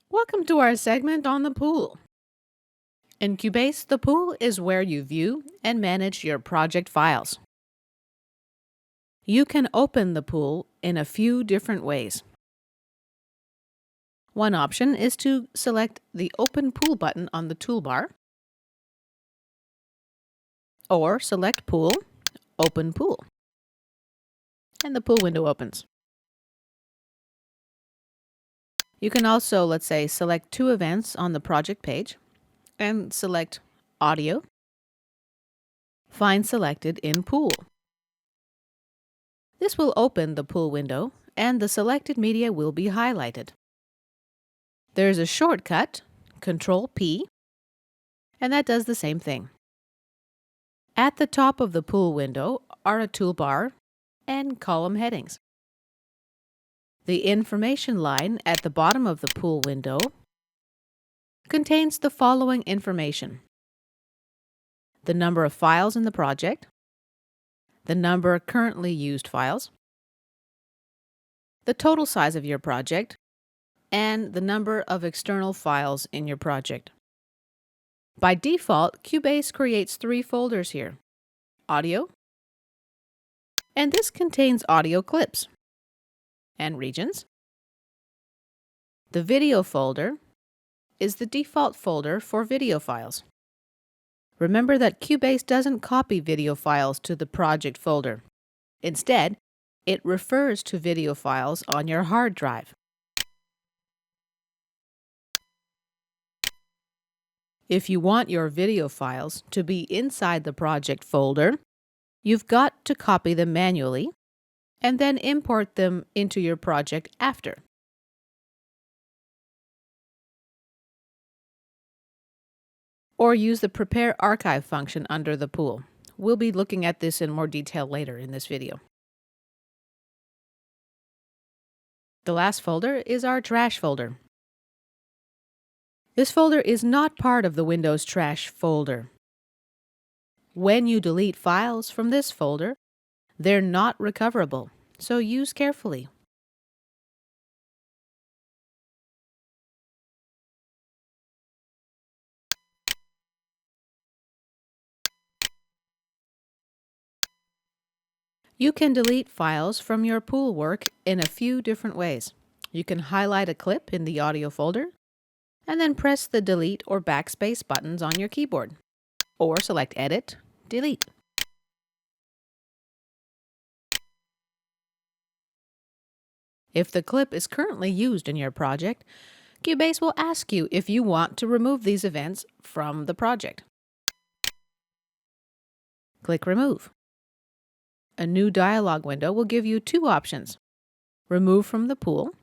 Welcome to our segment on the pool. In Cubase, the pool is where you view and manage your project files. You can open the pool in a few different ways. One option is to select the Open Pool button on the toolbar, or select Pool, Open Pool, and the pool window opens. You can also, let's say, select two events on the project page and select Audio, find selected in Pool. This will open the pool window and the selected media will be highlighted. There's a shortcut, Control-P, and that does the same thing. At the top of the pool window are a toolbar and column headings. The information line at the bottom of the pool window contains the following information: the number of files in the project, the number of currently used files, the total size of your project, and the number of external files in your project. By default, Cubase creates three folders here: Audio, and this contains audio clips, and Regions. The Video folder is the default folder for video files. Remember that Cubase doesn't copy video files to the project folder. Instead, it refers to video files on your hard drive. If you want your video files to be inside the project folder, you've got to copy them manually and then import them into your project after. Or use the Prepare Archive function under the pool. We'll be looking at this in more detail later in this video. The last folder is our Trash folder. This folder is not part of the Windows Trash folder. When you delete files from this folder, they're not recoverable, so use carefully. You can delete files from your pool work in a few different ways. You can highlight a clip in the Audio folder, and then press the Delete or Backspace buttons on your keyboard, or select Edit, Delete. If the clip is currently used in your project, Cubase will ask you if you want to remove these events from the project. Click Remove. A new dialog window will give you two options: Remove from the pool.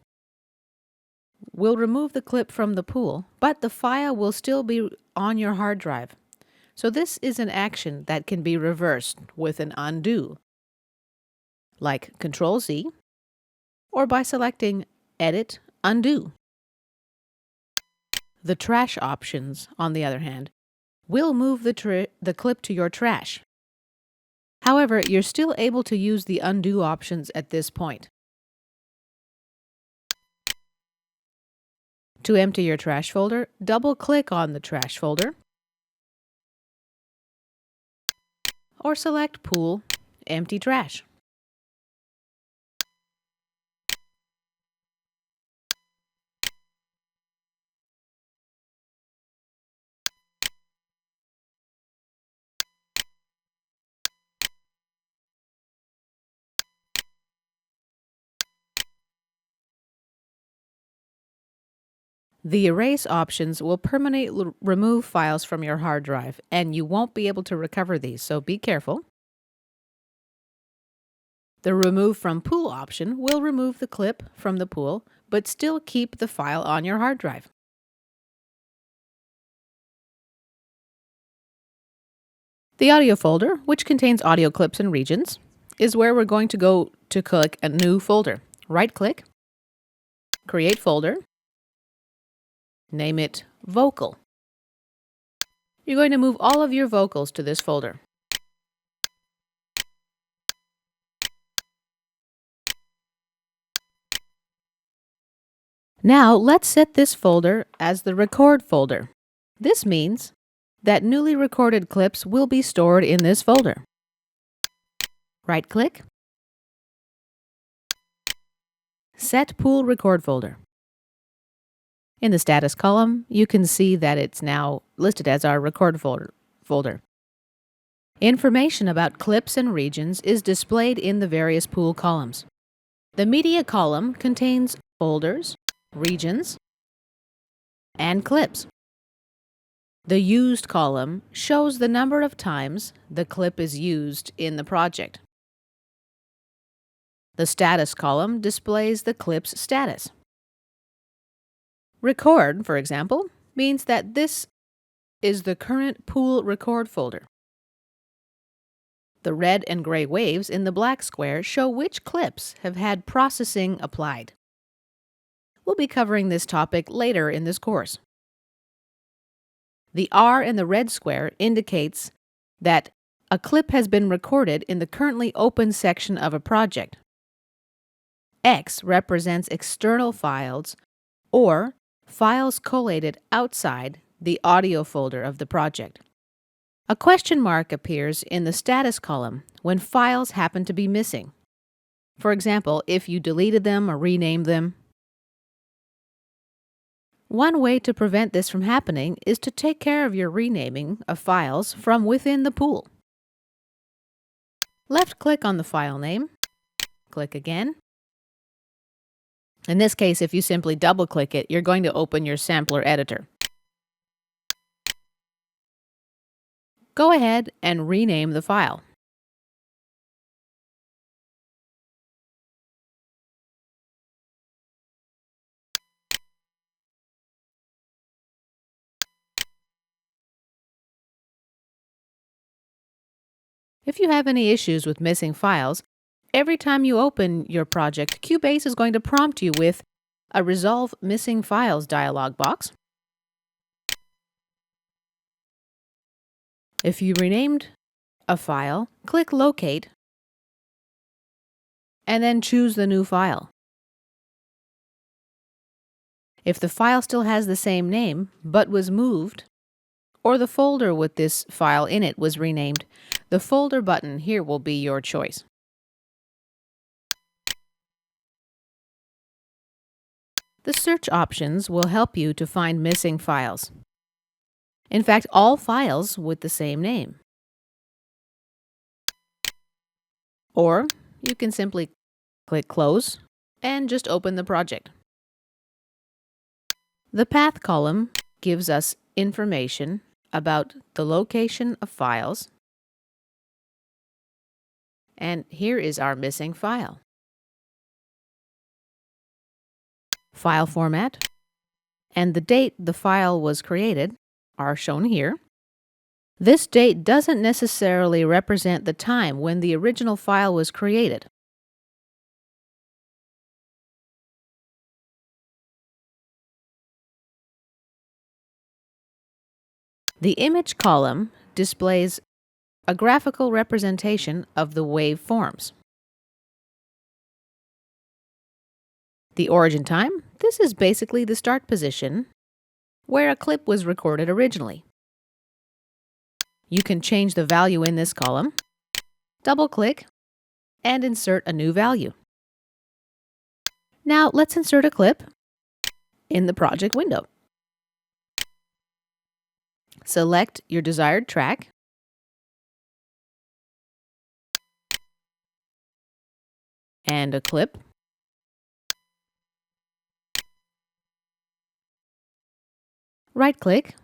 We'll remove the clip from the pool, but the file will still be on your hard drive. So this is an action that can be reversed with an undo, like Control-Z, or by selecting Edit, Undo. The Trash options, on the other hand, will move the clip to your trash. However, you're still able to use the undo options at this point. To empty your trash folder, double-click on the trash folder, or select Pool, Empty Trash. The Erase options will permanently remove files from your hard drive, and you won't be able to recover these, so be careful. The Remove from Pool option will remove the clip from the pool, but still keep the file on your hard drive. The Audio folder, which contains audio clips and regions, is where we're going to go to click a new folder. Right-click, Create Folder, name it Vocal. You're going to move all of your vocals to this folder. Now let's set this folder as the record folder. This means that newly recorded clips will be stored in this folder. Right-click, Set Pool Record Folder. In the status column, you can see that it's now listed as our record folder. Information about clips and regions is displayed in the various pool columns. The media column contains folders, regions, and clips. The used column shows the number of times the clip is used in the project. The status column displays the clip's status. Record, for example, means that this is the current pool record folder. The red and gray waves in the black square show which clips have had processing applied. We'll be covering this topic later in this course. The R in the red square indicates that a clip has been recorded in the currently open section of a project. X represents external files or files collated outside the audio folder of the project. A question mark appears in the status column when files happen to be missing. For example, if you deleted them or renamed them. One way to prevent this from happening is to take care of your renaming of files from within the pool. Left-click on the file name, click again. In this case, if you simply double-click it, you're going to open your sampler editor. Go ahead and rename the file. If you have any issues with missing files, every time you open your project, Cubase is going to prompt you with a Resolve Missing Files dialog box. If you renamed a file, click Locate and then choose the new file. If the file still has the same name but was moved, or the folder with this file in it was renamed, the folder button here will be your choice. The search options will help you to find missing files. In fact, all files with the same name. Or you can simply click Close and just open the project. The Path column gives us information about the location of files. And here is our missing file. File format and the date the file was created are shown here. This date doesn't necessarily represent the time when the original file was created. The image column displays a graphical representation of the waveforms. The origin time, this is basically the start position where a clip was recorded originally. You can change the value in this column, double-click, and insert a new value. Now let's insert a clip in the project window. Select your desired track. And a clip. Right-click.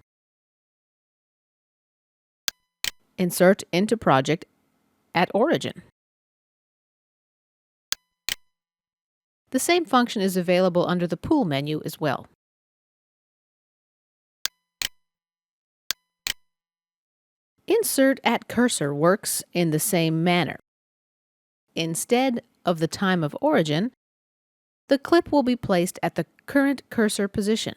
Insert into project at origin. The same function is available under the Pool menu as well. Insert at cursor works in the same manner. Instead of the time of origin, the clip will be placed at the current cursor position.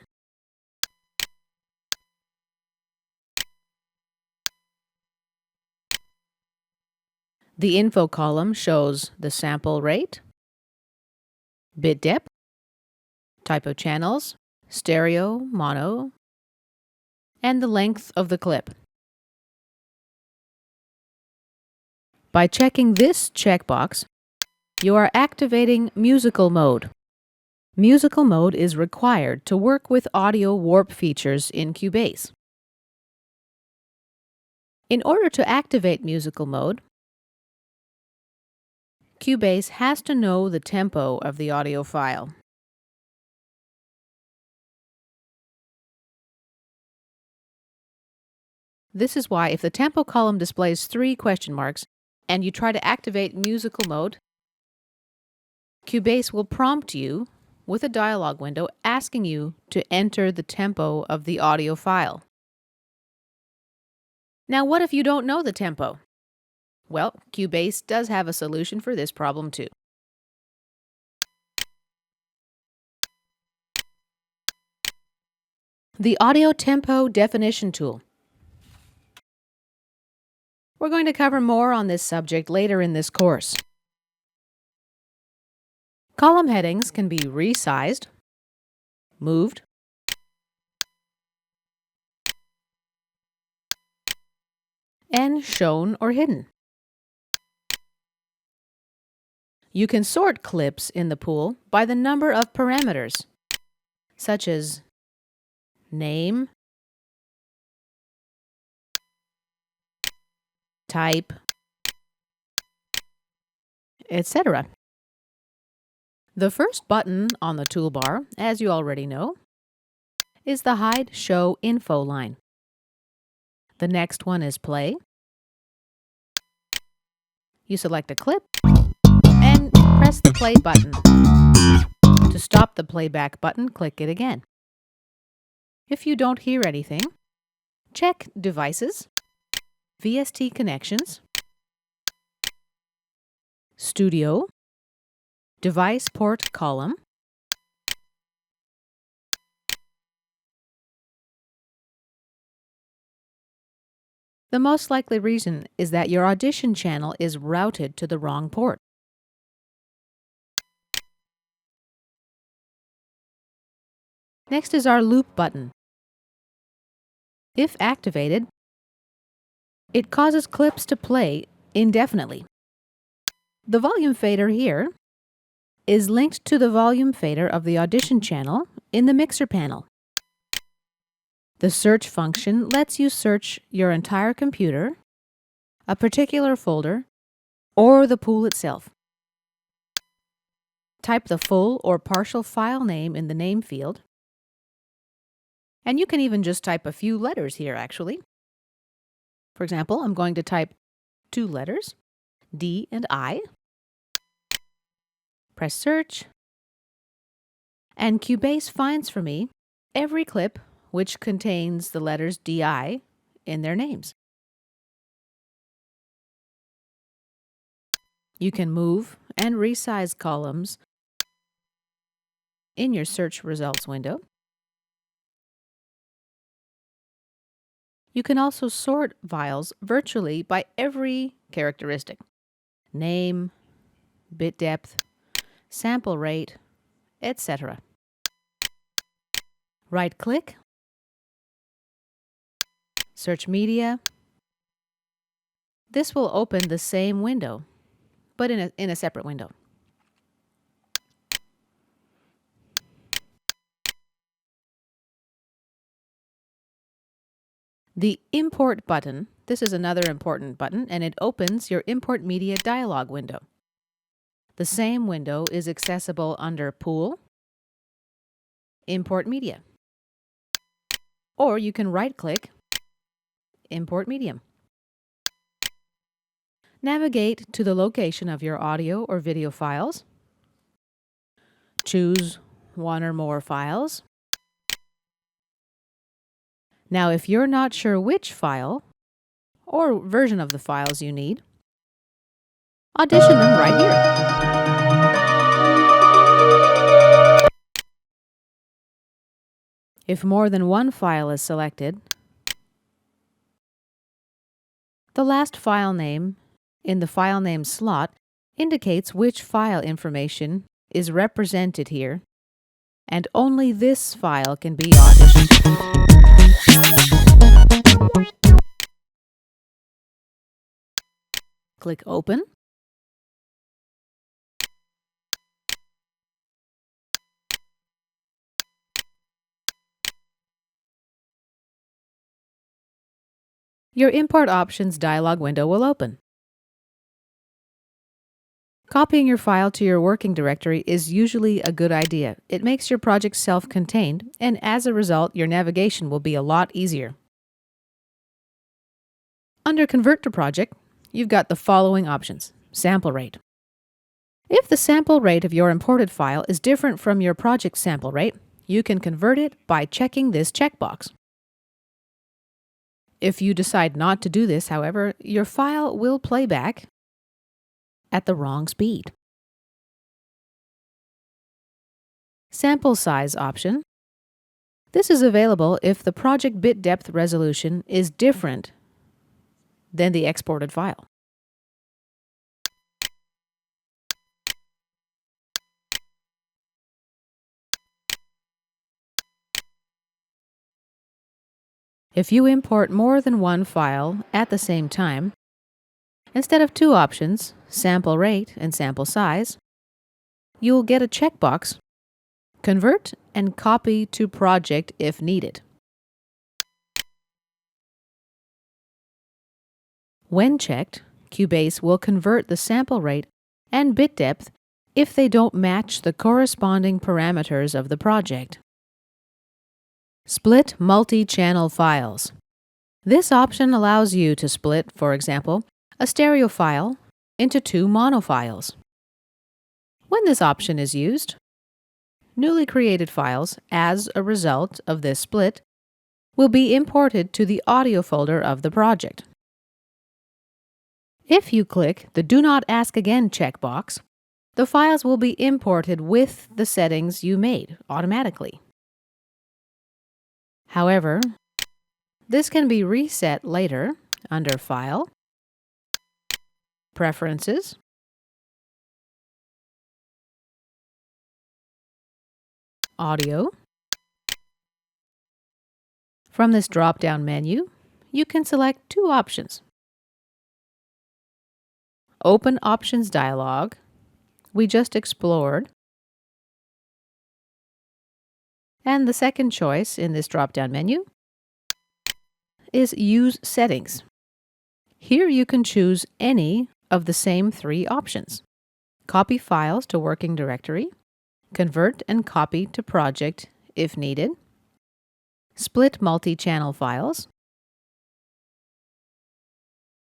The info column shows the sample rate, bit depth, type of channels, stereo, mono, and the length of the clip. By checking this checkbox, you are activating musical mode. Musical mode is required to work with audio warp features in Cubase. In order to activate musical mode, Cubase has to know the tempo of the audio file. This is why if the tempo column displays 3 question marks and you try to activate musical mode, Cubase will prompt you with a dialog window asking you to enter the tempo of the audio file. Now, what if you don't know the tempo? Well, Cubase does have a solution for this problem too. The Audio Tempo Definition tool. We're going to cover more on this subject later in this course. Column headings can be resized, moved, and shown or hidden. You can sort clips in the pool by the number of parameters, such as name, type, etc. The first button on the toolbar, as you already know, is the Hide Show Info line. The next one is Play. You select a clip and press the Play button. To stop the playback button, click it again. If you don't hear anything, check Devices, VST Connections, Studio, Device Port Column, the most likely reason is that your audition channel is routed to the wrong port. Next is our Loop button. If activated, it causes clips to play indefinitely. The volume fader here is linked to the volume fader of the audition channel in the mixer panel. The search function lets you search your entire computer, a particular folder, or the pool itself. Type the full or partial file name in the name field. And you can even just type a few letters here, actually. For example, I'm going to type 2 letters, D and I. Press search. And Cubase finds for me every clip which contains the letters DI in their names. You can move and resize columns in your search results window. You can also sort files virtually by every characteristic: name, bit depth, sample rate, etc. Right-click, search media. This will open the same window, but in a separate window. The Import button, this is another important button, and it opens your Import Media dialog window. The same window is accessible under Pool, Import Media. Or you can right-click, Import Medium. Navigate to the location of your audio or video files. Choose one or more files. Now, if you're not sure which file or version of the files you need, audition them right here. If more than one file is selected, the last file name in the file name slot indicates which file information is represented here and only this file can be auditioned. Click Open. Your Import Options dialog window will open. Copying your file to your working directory is usually a good idea. It makes your project self-contained, and as a result, your navigation will be a lot easier. Under Convert to Project, you've got the following options. Sample rate. If the sample rate of your imported file is different from your project sample rate, you can convert it by checking this checkbox. If you decide not to do this, however, your file will play back at the wrong speed. Sample size option. This is available if the project bit depth resolution is different than the exported file. If you import more than one file at the same time, instead of two options, sample rate and sample size, you'll get a checkbox, convert and copy to project if needed. When checked, Cubase will convert the sample rate and bit depth if they don't match the corresponding parameters of the project. Split multi-channel files. This option allows you to split, for example, a stereo file into two mono files. When this option is used, newly created files, as a result of this split, will be imported to the audio folder of the project. If you click the Do Not Ask Again checkbox, the files will be imported with the settings you made automatically. However, this can be reset later under File, Preferences, Audio. From this drop-down menu, you can select two options. Open Options dialog we just explored, and the second choice in this drop-down menu is Use Settings. Here you can choose any of the same three options. Copy files to working directory, convert and copy to project if needed, split multi-channel files,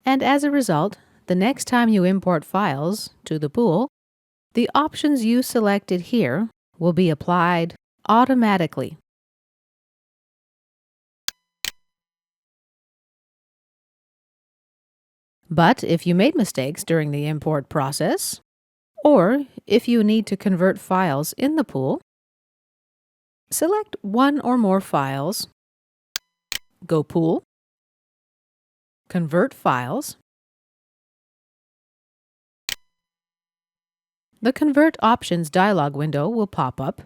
and as a result, the next time you import files to the pool, the options you selected here will be applied automatically. But if you made mistakes during the import process, or if you need to convert files in the pool, select one or more files, go Pool, Convert Files. The Convert Options dialog window will pop up.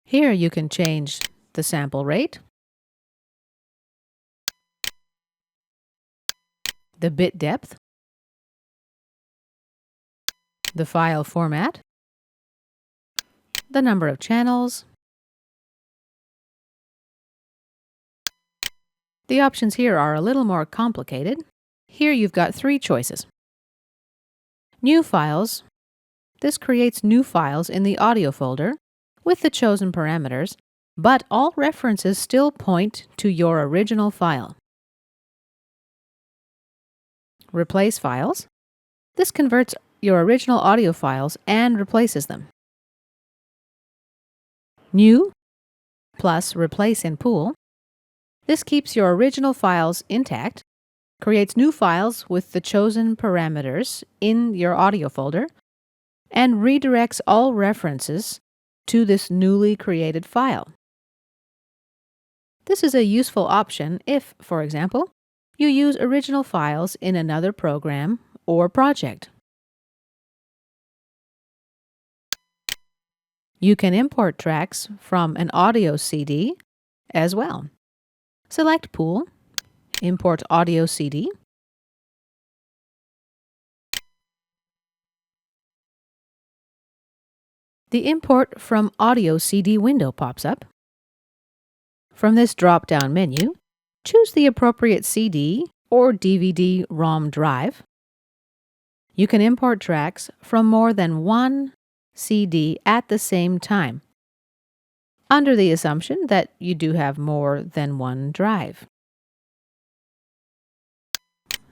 Here you can change the sample rate, the bit depth, the file format, the number of channels. The options here are a little more complicated. Here you've got three choices. New files. This creates new files in the audio folder with the chosen parameters, but all references still point to your original file. Replace files. This converts your original audio files and replaces them. New plus Replace in Pool. This keeps your original files intact, creates new files with the chosen parameters in your audio folder, and redirects all references to this newly created file. This is a useful option if, for example, you use original files in another program or project. You can import tracks from an audio CD as well. Select Pool, Import Audio CD. The Import from Audio CD window pops up. From this drop-down menu, choose the appropriate CD or DVD-ROM drive. You can import tracks from more than one CD at the same time, under the assumption that you do have more than one drive.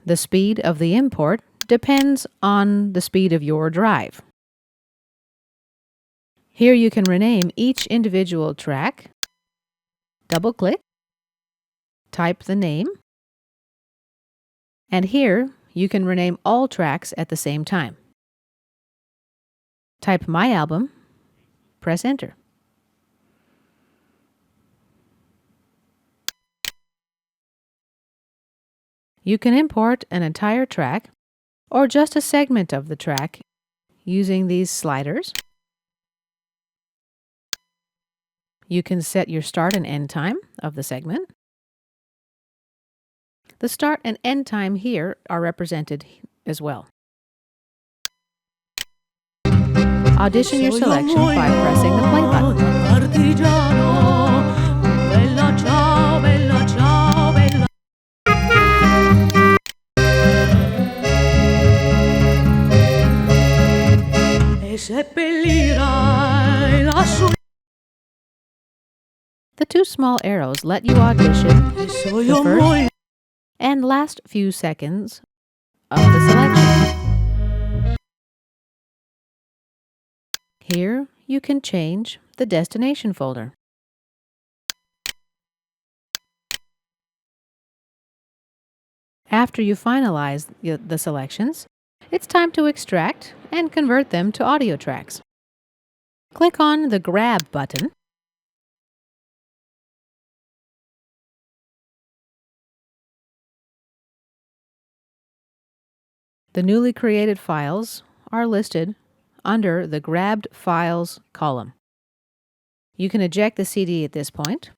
The speed of the import depends on the speed of your drive. Here you can rename each individual track. Double-click, type the name, and here you can rename all tracks at the same time. Type My Album, press Enter. You can import an entire track or just a segment of the track using these sliders. You can set your start and end time of the segment. The start and end time here are represented as well. Audition your selection by pressing the play button. The two small arrows let you audition the first and last few seconds of the selection. Here you can change the destination folder. After you finalize the selections, it's time to extract and convert them to audio tracks. Click on the Grab button. The newly created files are listed under the Grabbed Files column. You can eject the CD at this point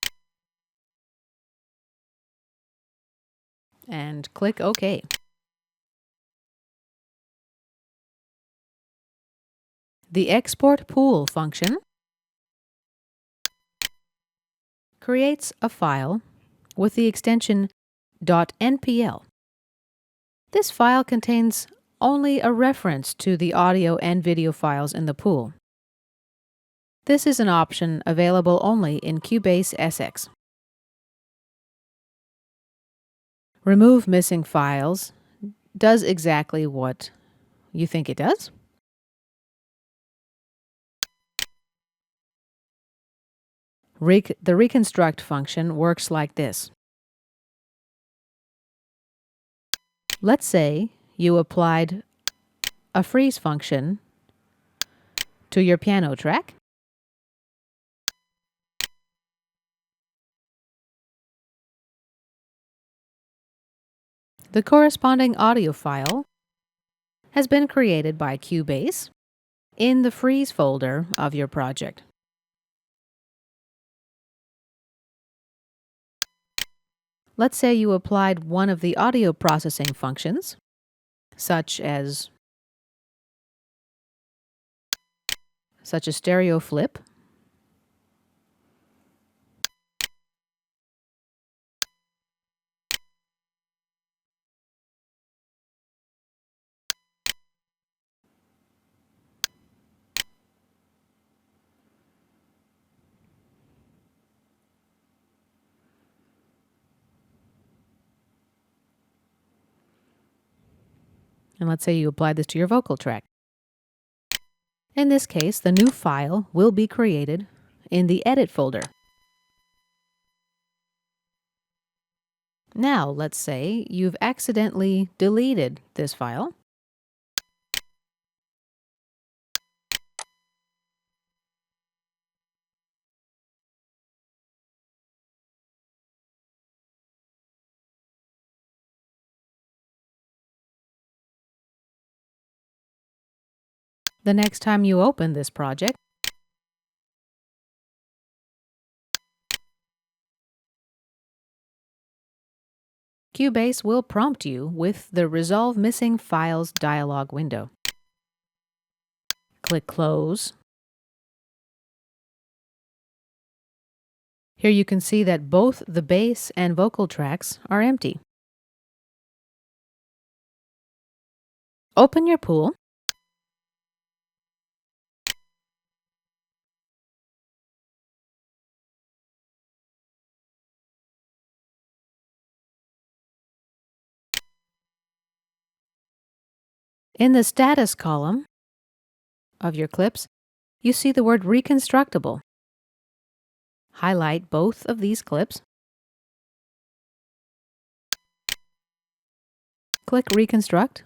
and click OK. The Export Pool function creates a file with the extension .npl. This file contains only a reference to the audio and video files in the pool. This is an option available only in Cubase SX. Remove missing files does exactly what you think it does. The reconstruct function works like this. Let's say you applied a freeze function to your piano track. The corresponding audio file has been created by Cubase in the freeze folder of your project. Let's say you applied one of the audio processing functions, such as stereo flip, and let's say you applied this to your vocal track. In this case, the new file will be created in the Edit folder. Now, let's say you've accidentally deleted this file. The next time you open this project, Cubase will prompt you with the Resolve Missing Files dialog window. Click Close. Here you can see that both the bass and vocal tracks are empty. Open your pool. In the status column of your clips, you see the word Reconstructible. Highlight both of these clips. Click Reconstruct.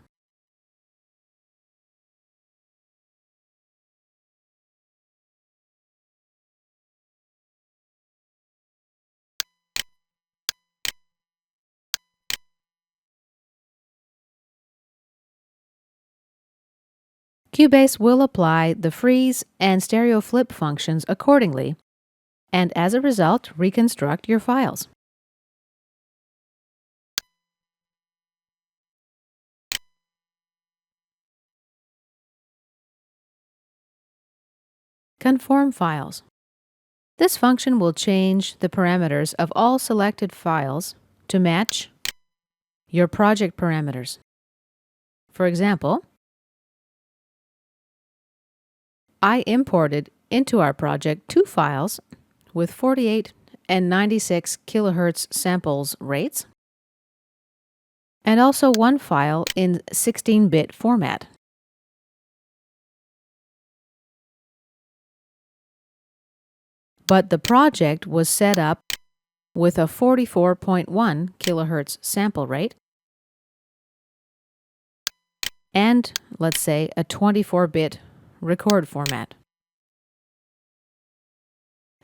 Cubase will apply the freeze and stereo flip functions accordingly, and as a result, reconstruct your files. Conform files. This function will change the parameters of all selected files to match your project parameters. For example, I imported into our project 2 files with 48 and 96 kilohertz samples rates, and also 1 file in 16-bit format. But the project was set up with a 44.1 kilohertz sample rate and, let's say, a 24-bit record format.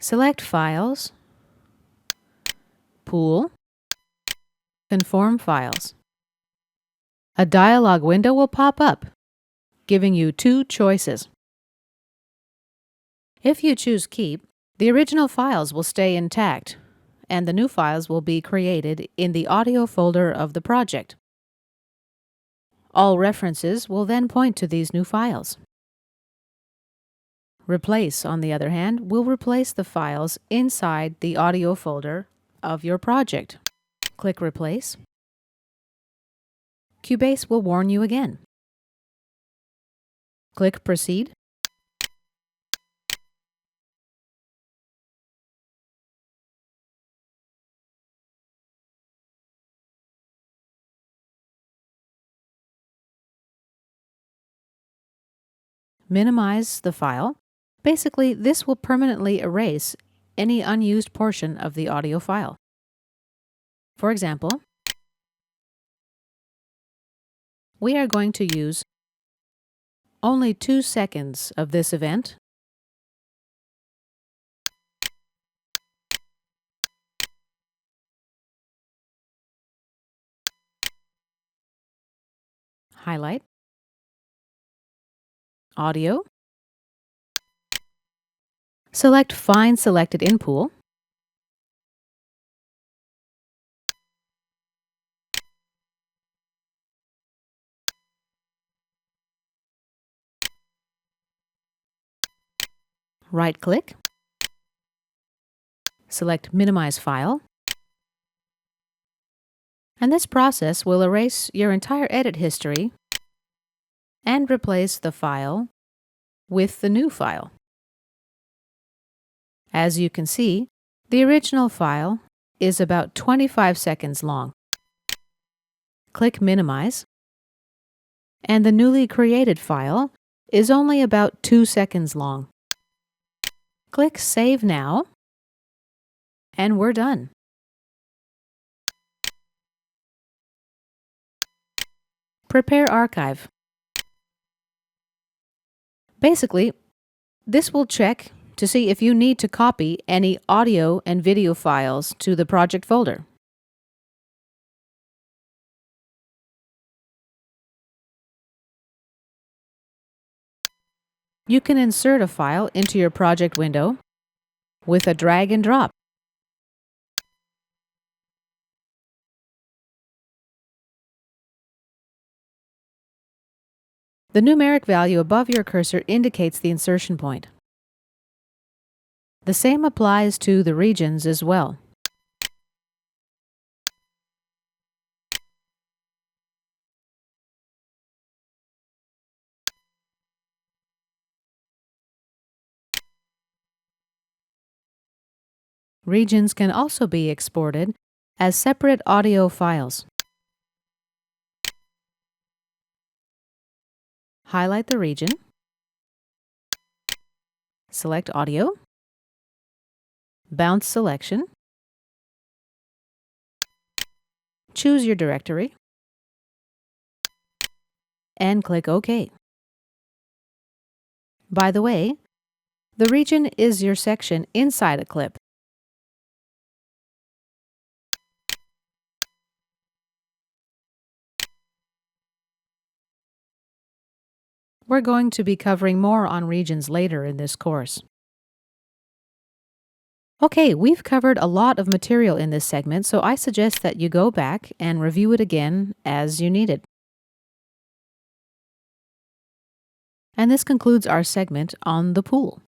Select Files, Pool, Conform Files. A dialog window will pop up, giving you 2 choices. If you choose Keep, the original files will stay intact, and the new files will be created in the audio folder of the project. All references will then point to these new files. Replace, on the other hand, will replace the files inside the audio folder of your project. Click Replace. Cubase will warn you again. Click Proceed. Minimize the file. Basically, this will permanently erase any unused portion of the audio file. For example, we are going to use only 2 seconds of this event. Highlight. Audio. Select Find Selected in Pool. Right-click. Select Minimize File. And this process will erase your entire edit history and replace the file with the new file. As you can see, the original file is about 25 seconds long. Click Minimize, and the newly created file is only about 2 seconds long. Click Save Now, and we're done. Prepare Archive. Basically, this will check to see if you need to copy any audio and video files to the project folder. You can insert a file into your project window with a drag and drop. The numeric value above your cursor indicates the insertion point. The same applies to the regions as well. Regions can also be exported as separate audio files. Highlight the region, select Audio, bounce selection, choose your directory, and click OK. By the way, the region is your section inside a clip. We're going to be covering more on regions later in this course. Okay, we've covered a lot of material in this segment, so I suggest that you go back and review it again as you need it. And this concludes our segment on the pool.